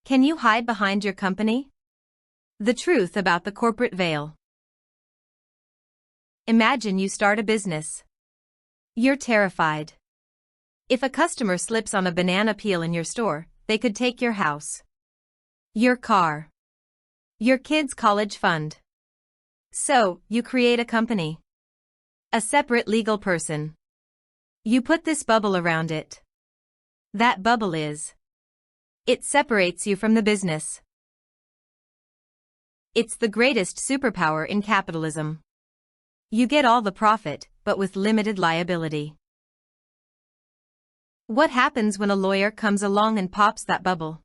Can you hide behind your company? The truth about the corporate veil. Imagine you start a business. You're terrified. If a customer slips on a banana peel in your store, they could take your house, your car, your kids' college fund. So, you create a company. A separate legal person. You put this bubble around it. That bubble is. It separates you from the business. It's the greatest superpower in capitalism. You get all the profit, but with limited liability. What happens when a lawyer comes along and pops that bubble?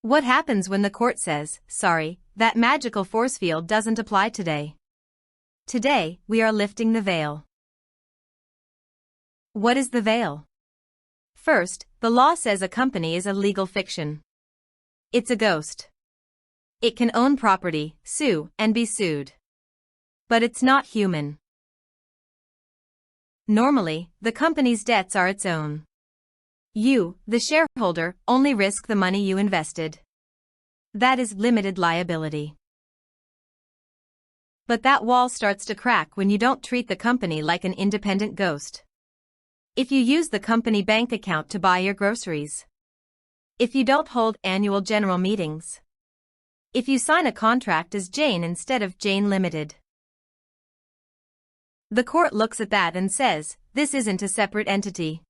What happens when the court says, sorry, that magical force field doesn't apply today? Today, we are lifting the veil. What is the veil? First, the law says a company is a legal fiction. It's a ghost. It can own property, sue, and be sued. But it's not human. Normally, the company's debts are its own. You, the shareholder, only risk the money you invested. That is limited liability. But that wall starts to crack when you don't treat the company like an independent ghost. If you use the company bank account to buy your groceries. If you don't hold annual general meetings. If you sign a contract as Jane instead of Jane Limited. The court looks at that and says, this isn't a separate entity.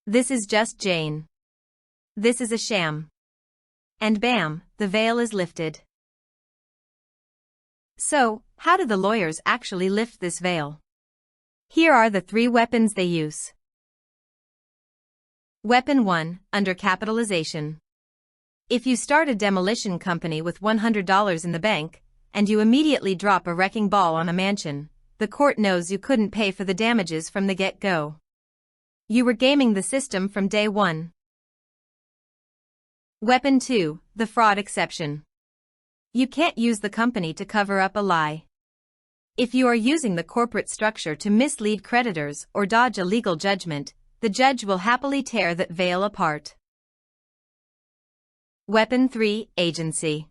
This is just Jane. This is a sham. And bam, the veil is lifted. So, how do the lawyers actually lift this veil? Here are the 3 weapons they use. Weapon 1, undercapitalization. If you start a demolition company with $100 in the bank, and you immediately drop a wrecking ball on a mansion, the court knows you couldn't pay for the damages from the get-go. You were gaming the system from day one. Weapon 2, the fraud exception. You can't use the company to cover up a lie. If you are using the corporate structure to mislead creditors or dodge a legal judgment, the judge will happily tear that veil apart. Weapon 3, agency.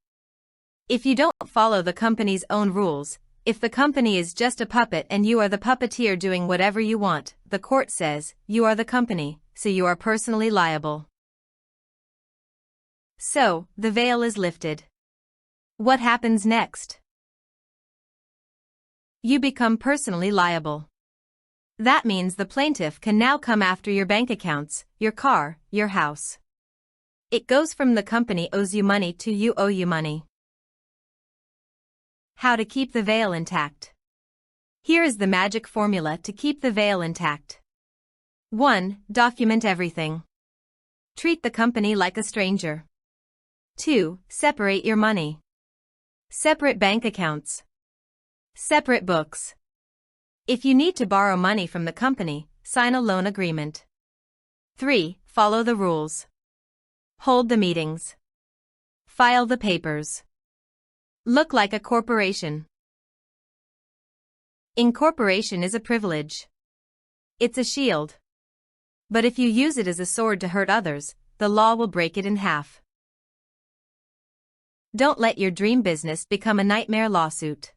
If you don't follow the company's own rules, if the company is just a puppet and you are the puppeteer doing whatever you want, the court says, you are the company, so you are personally liable. So, the veil is lifted. What happens next? You become personally liable. That means the plaintiff can now come after your bank accounts, your car, your house. It goes from the company owes you money to you owe you money. How to keep the veil intact. Here is the magic formula to keep the veil intact. 1. Document everything. Treat the company like a stranger. 2. Separate your money. Separate bank accounts. Separate books. If you need to borrow money from the company, sign a loan agreement. 3. Follow the rules. Hold the meetings. File the papers. Look like a corporation. Incorporation is a privilege. It's a shield. But if you use it as a sword to hurt others, the law will break it in half. Don't let your dream business become a nightmare lawsuit.